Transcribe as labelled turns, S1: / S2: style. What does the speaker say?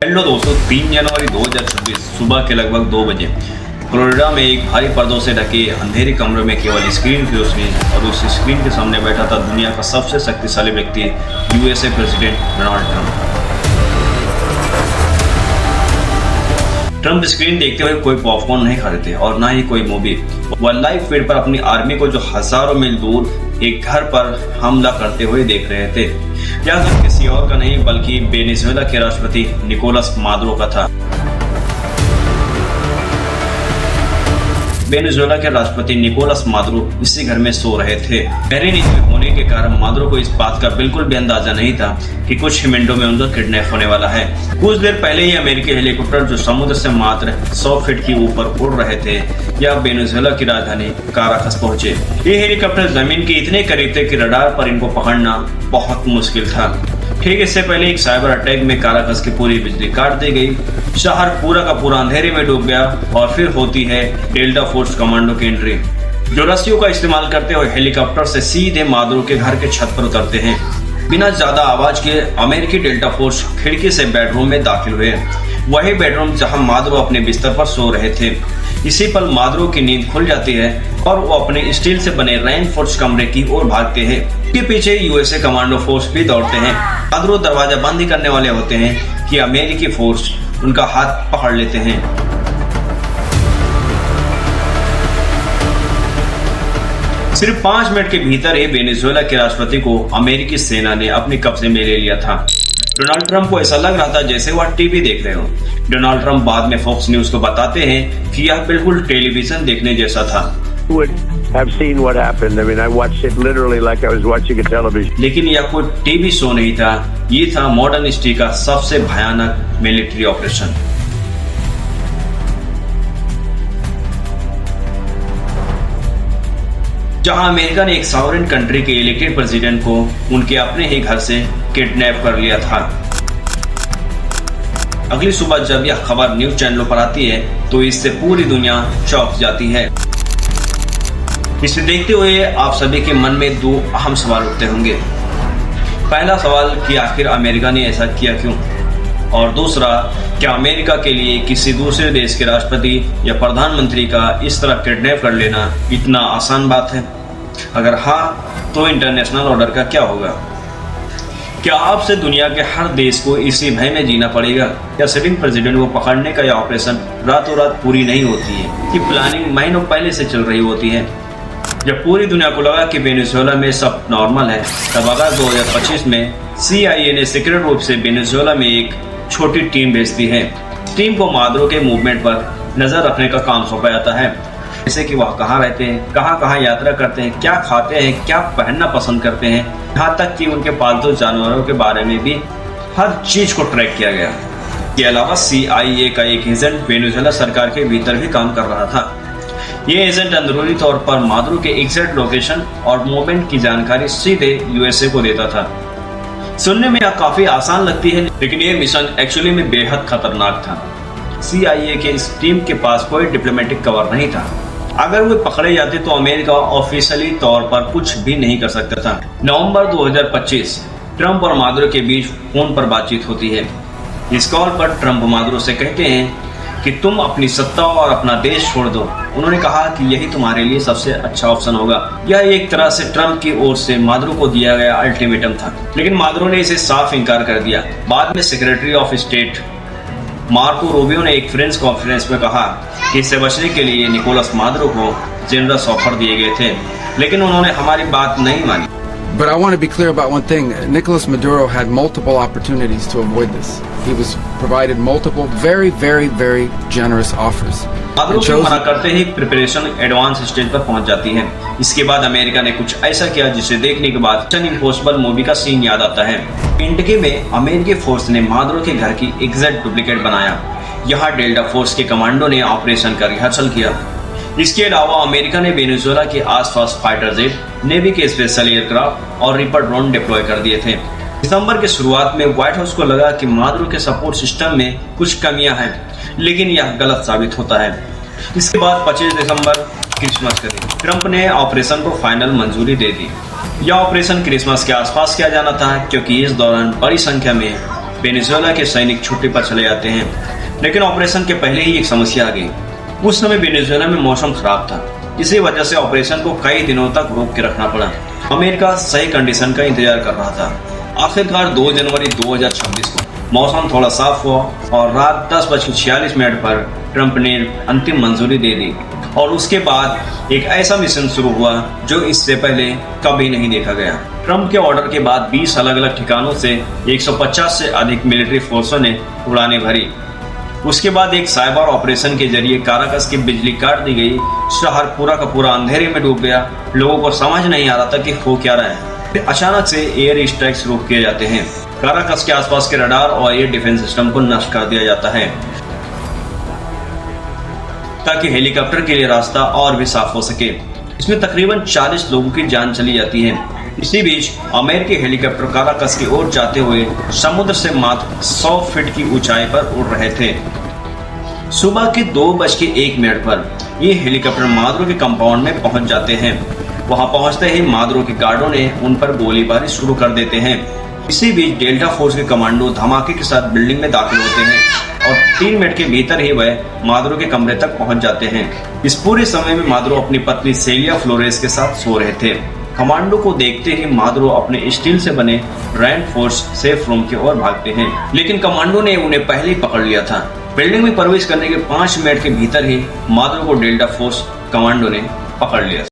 S1: Hello दोस्तों, 3 जनवरी 2026 सुबह के लगभग 2 बजे फ्लोरिडा में एक भारी पर्दों से ढके अंधेरे कमरे में केवल स्क्रीन थी उसमें, और उस स्क्रीन के सामने बैठा था दुनिया का सबसे शक्तिशाली व्यक्ति, USA president Donald Trump. Trump screen देखते हुए कोई पॉपकॉर्न नहीं खा रहे थे और ना ही कोई मूवी। वह लाइव फीड पर अपनी आर्मी को जो हजारों मील दूर एक घर पर हमला करते हुए देख रहे थे। यह घर किसी और का नहीं बल्कि वेनेजुएला के राष्ट्रपति निकोलस मादुरो का था। वेनेजुएला के राष्ट्रपति निकोलस मादुरो इसी घर में सो रहे थे। गहरी नींद में होने के कारण मादुरो को इस बात का बिल्कुल भी अंदाजा नहीं था कि कुछ ही मिनटों में उनका किडनैप होने वाला है। कुछ देर पहले ही अमेरिकी हेलीकॉप्टर जो समुद्र से मात्र 100 फीट की ऊपर उड़ रहे थे, यह वेनेजुएला की राजधानी काराकस पहुंचे। ये हेलीकॉप्टर जमीन के इतने करीब थे कि रडार पर इनको पकड़ना बहुत मुश्किल था। ठीक इससे पहले एक साइबर अटैक में काराकस की पूरी बिजली काट दी गई, शहर पूरा का पूरा अंधेरे में डूब गया और फिर होती है डेल्टा फोर्स कमांडो की एंट्री, जो रस्सियों का इस्तेमाल करते हुए हेलीकॉप्टर से सीधे मादुरो के घर के छत पर उतरते हैं। बिना ज्यादा आवाज के अमेरिकी डेल्टा फोर्स खिड़की से बेडरूम में दाखिल हुए, वही बेडरूम जहां मादुरो अपने बिस्तर पर सो रहे थे। इसी पल मादुरो की नींद खुल जाती है और वो अपने स्टील से बने रेनफोर्स कमरे की ओर भागते हैं। के पीछे यूएसए कमांडो फोर्स भी दौड़ते हैं। मादुरो दरवाजा बंद करने वाले होते हैं कि अमेरिकी फोर्स उनका हाथ पकड़ लेते हैं। सिर्फ 5 मिनट के भीतर ही वेनेजुएला के राष्ट्रपति को अमेरिकी सेना ने अपने कब्जे में ले लिया था। डोनाल्ड ट्रंप को ऐसा लग रहा था जैसे वह टीवी देख रहे हो। डोनाल्ड ट्रंप बाद में फॉक्स न्यूज को बताते हैं कि यह बिल्कुल टेलीविजन देखने जैसा था। लेकिन यह कोई टीवी शो नहीं था, ये था मॉडर्न हिस्ट्री का सबसे भयानक मिलिट्री ऑपरेशन। जहां अमेरिका ने एक सॉवरेन कंट्री के इलेक्टेड प्रेसिडेंट को उनके अपने ही घर से किडनैप कर लिया था। अगली सुबह जब यह खबर न्यूज चैनलों पर आती है तो इससे पूरी दुनिया चौंक जाती है। इसे देखते हुए आप सभी के मन में 2 अहम सवाल उठते होंगे। पहला सवाल कि आखिर अमेरिका ने ऐसा किया क्यों, और दूसरा, क्या अमेरिका के लिए किसी दूसरे देश के राष्ट्रपति या प्रधानमंत्री का इस तरह किडनैप कर लेना इतना आसान बात है? अगर हाँ, तो इंटरनेशनल ऑर्डर का क्या होगा? क्या आपसे दुनिया के हर देश को इसी भय में जीना पड़ेगा? या सिटिंग प्रेसिडेंट को पकड़ने का यह ऑपरेशन रातों रात पूरी नहीं होती है कि प्लानिंग महीनों पहले से चल रही होती है? जब पूरी दुनिया को लगा कि वेनेजुएला में सब नॉर्मल है, तब अगस्त 2025 में CIA ने सीक्रेट रूप से वेनेजुएला में एक छोटी टीम भेजती है। टीम को मादुरो के मूवमेंट पर नजर रखने का काम सौंपा जाता है, जैसे कि वह कहाँ रहते हैं, कहाँ यात्रा करते हैं, क्या खाते हैं, क्या पहनना पसंद करते हैं, यहाँ तक कि उनके पालतू जानवरों के बारे में भी हर चीज को ट्रैक किया गया। इसके अलावा CIA का एक एजेंट वेनेजुएला सरकार के भीतर भी काम कर रहा था। ये एजेंट अंदरूनी तौर पर मादुरो के एग्जैक्ट लोकेशन और मूवमेंट की जानकारी सीधे यूएसए को देता था। सुनने में यह काफी आसान लगती है, लेकिन ये मिशन एक्चुअली में बेहद खतरनाक था। CIA के इस टीम के पास कोई डिप्लोमेटिक कवर नहीं था। अगर वे पकड़े जाते तो अमेरिका ऑफिशियली तौर पर कुछ भी नहीं कर सकता था। नवंबर 2025 ट्रंप और मादुरो के बीच फोन पर बातचीत होती है। इस कॉल पर ट्रंप मादुरो से कहते हैं कि तुम अपनी सत्ता और अपना देश छोड़ दो। उन्होंने कहा कि यही तुम्हारे लिए सबसे अच्छा ऑप्शन होगा। यह एक तरह से ट्रंप की ओर से मादुरो को दिया गया अल्टीमेटम था, लेकिन मादुरो ने इसे साफ इनकार कर दिया। बाद में secretary of state Marco Rubio ने एक प्रेस कॉन्फ्रेंस में कहा कि इससे बचने के लिए निकोलस मादुरो को जेनरस ऑफर दिए गए थे, लेकिन उन्होंने हमारी बात नहीं मानी।
S2: But I want to be clear about one thing. Nicolas Maduro had multiple opportunities to avoid this. He was provided multiple very generous offers.
S1: Maduro को मना करते ही प्रिपरेशन एडवांस स्टेज पर पहुंच जाती है। इसके बाद अमेरिका ने कुछ ऐसा किया जिसे देखने के बाद मिशन इम्पॉसिबल मूवी का सीन याद आता है। इंटकी में अमेरिकी फोर्स ने मादुरो के घर की एग्जैक्ट डुप्लीकेट बनाया। यहाँ डेल्टा फोर्स के कमांडो ने ऑपरेशन का रिहर्सल किया। इसके अलावा अमेरिका ने वेनेजुएला के आसपास फाइटर जेट, नेवी के स्पेशल एयरक्राफ्ट और रिपर ड्रोन डिप्लॉय कर दिए थे। दिसंबर के शुरुआत में व्हाइट हाउस को लगा कि मादुरो के सपोर्ट सिस्टम में कुछ कमियां हैं, लेकिन यह गलत साबित होता है। इसके बाद 25 दिसंबर क्रिसमस के दिन ट्रंप ने ऑपरेशन को फाइनल मंजूरी दे दी। यह ऑपरेशन क्रिसमस के आसपास किया जाना था, क्योंकि इस दौरान बड़ी संख्या में वेनेजुएला के सैनिक छुट्टी पर चले जाते हैं। लेकिन ऑपरेशन के पहले ही एक समस्या आ गई। उस समय वेनेजुएला में मौसम खराब था। इसी वजह से ऑपरेशन को कई दिनों तक रोक के रखना पड़ा। अमेरिका सही कंडीशन का इंतजार कर रहा था। आखिरकार 2 जनवरी 2026 को मौसम थोड़ा साफ हुआ और रात 10:46 पर ट्रंप ने अंतिम मंजूरी दे दी। और उसके बाद एक ऐसा मिशन शुरू हुआ जो इससे पहले कभी नहीं देखा गया। ट्रंप के ऑर्डर के बाद 20 अलग अलग ठिकानों से 150 से अधिक मिलिट्री फोर्सों ने उड़ानें भरी। उसके बाद एक साइबर ऑपरेशन के जरिए काराकस की बिजली काट दी गई। शहर पूरा का पूरा अंधेरे में डूब गया। लोगों को समझ नहीं आ रहा था कि हो क्या रहा है। फिर अचानक से एयर स्ट्राइक शुरू किए जाते हैं। काराकस के आसपास के रडार और एयर डिफेंस सिस्टम को नष्ट कर दिया जाता है ताकि हेलीकॉप्टर के लिए रास्ता और भी साफ हो सके। इसमें तकरीबन 40 लोगों की जान चली जाती है। इसी बीच अमेरिकी हेलीकॉप्टर काराकस की ओर जाते हुए समुद्र से मात्र 100 फीट की ऊंचाई पर उड़ रहे थे। सुबह के 2:01 पर ये हेलीकॉप्टर मादुरो के कंपाउंड में पहुंच जाते हैं। वहां पहुंचते ही मादुरो के गार्डों ने उन पर गोलीबारी शुरू कर देते हैं। इसी बीच डेल्टा फोर्स के कमांडो धमाके के साथ बिल्डिंग में दाखिल होते हैं और 3 मिनट के भीतर ही वह मादुरो के कमरे तक पहुंच जाते हैं। इस पूरे समय में मादुरो अपनी पत्नी सेलिया फ्लोरेस के साथ सो रहे थे। कमांडो को देखते ही मादुरो अपने स्टील से बने रेनफोर्स सेफ रूम की ओर भागते हैं। लेकिन कमांडो ने उन्हें पहले ही पकड़ लिया था। बिल्डिंग में प्रवेश करने के 5 मिनट के भीतर ही मादुरो को डेल्टा फोर्स कमांडो ने पकड़ लिया।